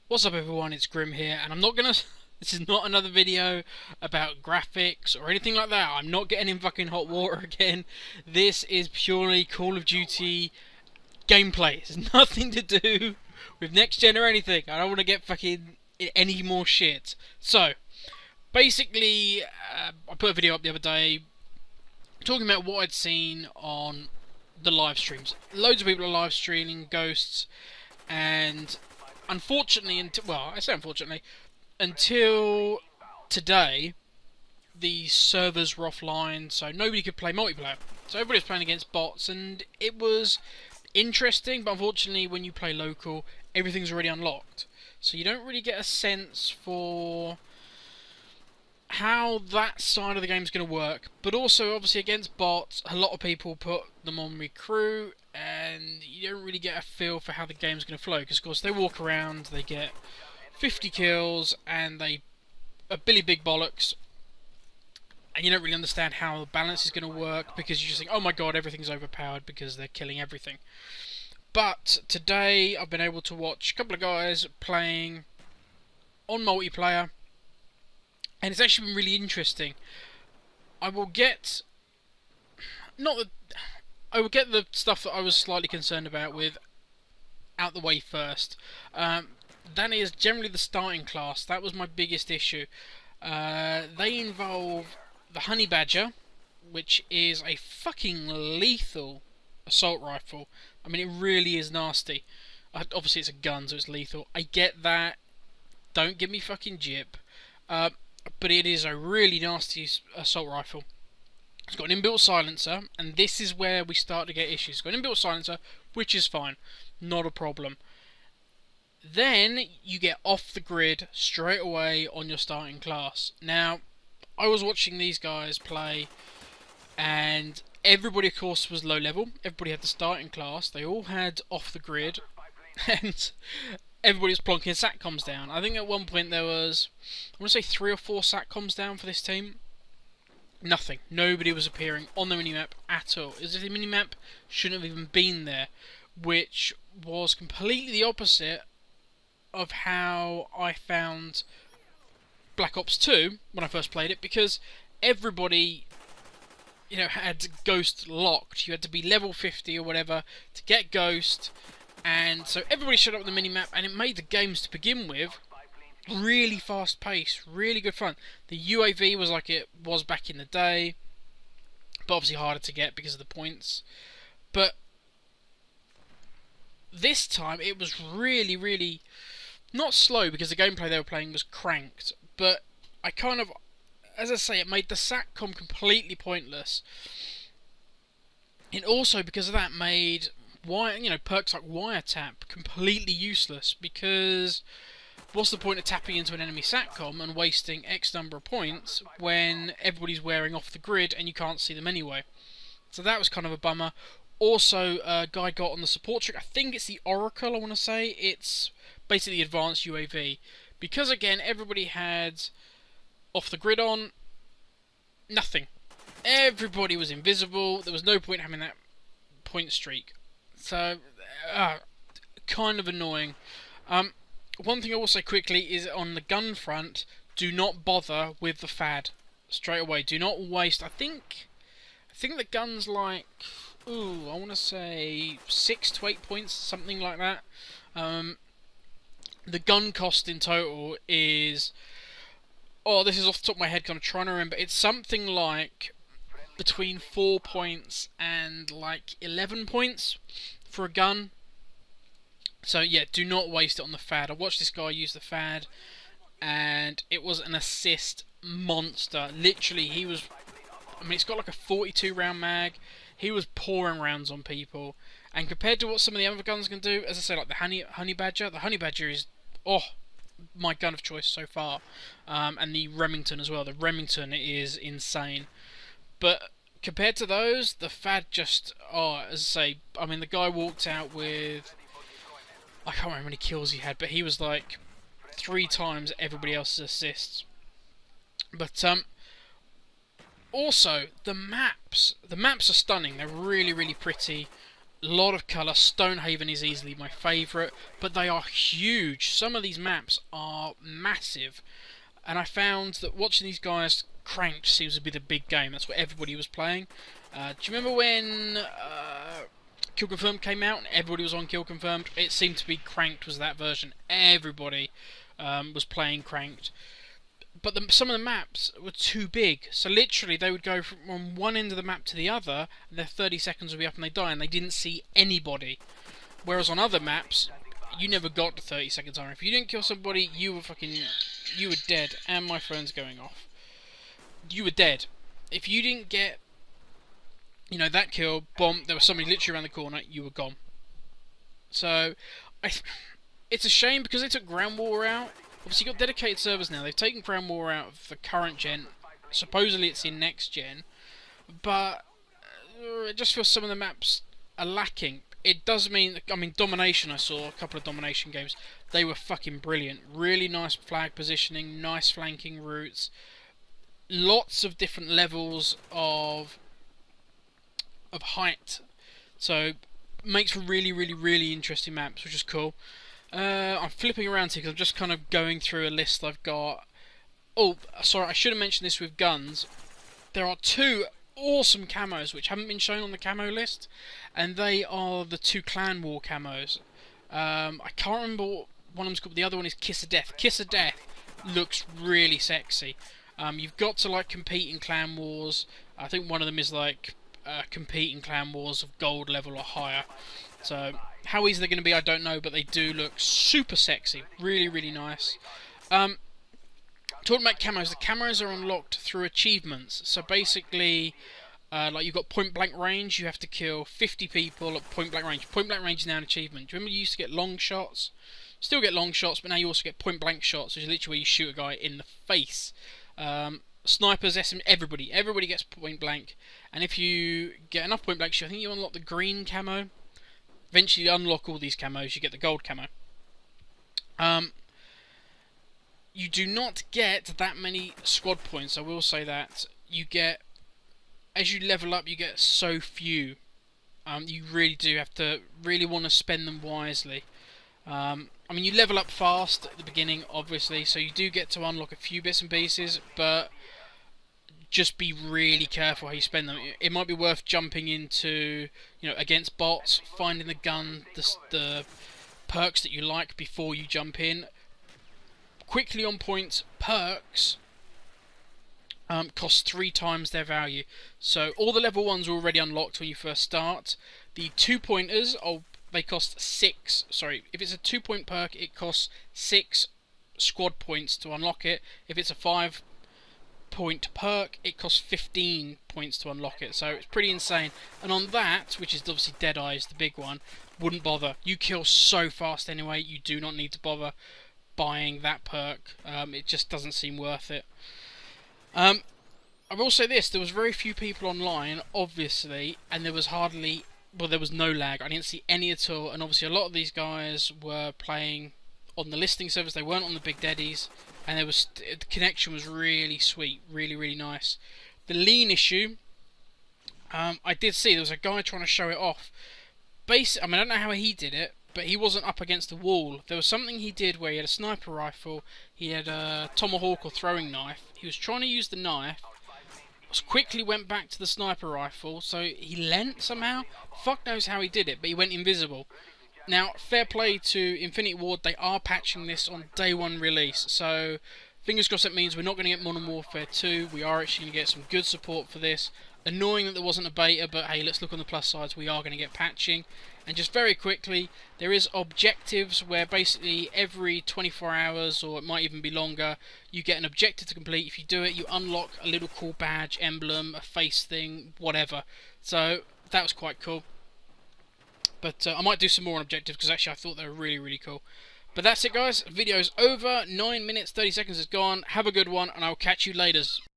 What's up everyone, it's Grim here, and I'm not gonna... This is not another video about graphics or anything like that. I'm not getting in fucking hot water again. This is purely Call of Duty gameplay. It's nothing to do with next gen or anything. I don't want to get fucking any more shit. So, basically, I put a video up the other day talking about what I'd seen on the live streams. Loads of people are live streaming Ghosts, and unfortunately, I say unfortunately, until today, the servers were offline, so nobody could play multiplayer. So everybody was playing against bots, and it was interesting, but unfortunately, when you play local, everything's already unlocked. So you don't really get a sense for how that side of the game is going to work. But also, obviously, against bots, a lot of people put them on recruit, and you don't really get a feel for how the game's going to flow. Because, of course, they walk around, they get 50 kills, and they are Billy Big Bollocks, and you don't really understand how the balance is going to work, because you just think, oh my god, everything's overpowered because they're killing everything. But today, I've been able to watch a couple of guys playing on multiplayer, and it's actually been really interesting. I will get... I will get the stuff that I was slightly concerned about with out the way first. That is generally the starting class. That was my biggest issue. They involve the Honey Badger, which is a fucking lethal assault rifle. I mean, it really is nasty. Obviously, it's a gun, so it's lethal. I get that. Don't give me fucking jip. But it is a really nasty assault rifle. It's got an inbuilt silencer, and this is where we start to get issues. It's got an inbuilt silencer, which is fine. Not a problem. Then you get off the grid straight away on your starting class. Now, I was watching these guys play, and everybody, of course, was low level. Everybody had the starting class. They all had off the grid, and everybody was plonking satcoms down. I think at one point there was, I want to say 3 or 4 satcoms down for this team. Nothing. Nobody was appearing on the minimap at all. As if the minimap shouldn't have even been there, which was completely the opposite of how I found Black Ops 2 when I first played it, because everybody, you know, had Ghost locked. You had to be level 50 or whatever to get Ghost, and so everybody showed up on the minimap, and it made the games to begin with really fast paced, really good fun. The UAV was like it was back in the day, but obviously harder to get because of the points. But this time it was really, really not slow, because the gameplay they were playing was cranked, but I kind of, as I say, it made the SATCOM completely pointless. It also, because of that, made perks like wiretap completely useless, because what's the point of tapping into an enemy SATCOM and wasting X number of points when everybody's wearing off the grid and you can't see them anyway? So that was kind of a bummer. Also, a guy got on the support trick. I think it's the Oracle, I want to say. It's basically advanced UAV. Because, again, everybody had off the grid on, nothing. Everybody was invisible. There was no point having that point streak. So, kind of annoying. One thing I will say quickly is, on the gun front, do not bother with the FAD straight away. Do not waste. I think the gun's like, I want to say 6 to 8 points, something like that. The gun cost in total is, this is off the top of my head because I'm trying to remember. It's something like between 4 points and like 11 points for a gun. So yeah, do not waste it on the FAD. I watched this guy use the FAD, and it was an assist monster. Literally, he was... I mean, it's got like a 42 round mag. He was pouring rounds on people. And compared to what some of the other guns can do, as I say, like the Honey Badger is, my gun of choice so far. And the Remington as well. The Remington is insane. But compared to those, the FAD just, as I say, I mean, the guy walked out with, I can't remember how many kills he had, but he was like 3 times everybody else's assists. But also, the maps are stunning. They're really, really pretty. lot of colour. Stonehaven is easily my favourite, but they are huge. Some of these maps are massive, and I found that watching these guys, Cranked seems to be the big game. That's what everybody was playing. Do you remember when Kill Confirmed came out and everybody was on Kill Confirmed? It seemed to be Cranked was that version. Everybody was playing Cranked. But some of the maps were too big, so literally they would go from one end of the map to the other, and their 30 seconds would be up and they die, and they didn't see anybody. Whereas on other maps, you never got to 30 seconds on. If you didn't kill somebody, you were dead. And my phone's going off. You were dead. If you didn't get, you know, that kill, bomb, there was somebody literally around the corner, you were gone. So, it's a shame because they took Ground War out. Obviously, you've got dedicated servers now. They've taken Ground War out of the current gen. Supposedly, it's in next gen. But it just feels some of the maps are lacking. It does mean... I mean, Domination, I saw a couple of Domination games. They were fucking brilliant. Really nice flag positioning, nice flanking routes. Lots of different levels of height. So, makes for really, really, really interesting maps, which is cool. I'm flipping around here because I'm just kind of going through a list I've got. Oh, sorry, I should have mentioned this with guns. There are two awesome camos which haven't been shown on the camo list, and they are the two Clan War camos. I can't remember what one of them's called, but the other one is Kiss of Death. Kiss of Death looks really sexy. You've got to like compete in Clan Wars. I think one of them is like compete in Clan Wars of gold level or higher. So how easy they're going to be, I don't know, but they do look super sexy. Really, really nice. Talking about camos, the camos are unlocked through achievements. So basically, like you've got point blank range, you have to kill 50 people at point blank range. Point blank range is now an achievement. Do you remember you used to get long shots? Still get long shots, but now you also get point blank shots, which is literally where you shoot a guy in the face. Snipers, SM, everybody gets point blank. And if you get enough point blank shots, I think you unlock the green camo. Eventually you unlock all these camos, you get the gold camo. You do not get that many squad points, I will say that. You get, as you level up, you get so few. You really do have to, really want to spend them wisely. I mean, you level up fast at the beginning, obviously, so you do get to unlock a few bits and pieces, but just be really careful how you spend them. It might be worth jumping into, you know, against bots, finding the gun, the perks that you like before you jump in. Quickly on points, perks cost 3 times their value. So all the level 1s are already unlocked when you first start. The 2-pointers, they cost 6. Sorry, if it's a 2-point perk, it costs 6 squad points to unlock it. If it's a 5-point perk, it costs 15 points to unlock it. So it's pretty insane. And on that, which is obviously Deadeye's the big one, wouldn't bother. You kill so fast anyway, you do not need to bother buying that perk. It just doesn't seem worth it. I will say this, there was very few people online, obviously, and there was hardly, well, there was no lag. I didn't see any at all, and obviously a lot of these guys were playing on the listing servers, they weren't on the big daddies, and there was the connection was really sweet, really, really nice. The lean issue, I did see there was a guy trying to show it off. I mean, I don't know how he did it, but he wasn't up against the wall. There was something he did where he had a sniper rifle, he had a tomahawk or throwing knife. He was trying to use the knife, quickly went back to the sniper rifle, so he leant somehow. Fuck knows how he did it, but he went invisible. Now, fair play to Infinity Ward, they are patching this on day 1 release, so fingers crossed that means we're not going to get Modern Warfare 2, we are actually going to get some good support for this. Annoying that there wasn't a beta, but hey, let's look on the plus sides, we are going to get patching. And just very quickly, there is objectives where basically every 24 hours, or it might even be longer, you get an objective to complete. If you do it, you unlock a little cool badge, emblem, a face thing, whatever. So, that was quite cool. But I might do some more on objectives, because actually I thought they were really, really cool. But that's it, guys. Video's over. 9 minutes, 30 seconds is gone. Have a good one, and I'll catch you later.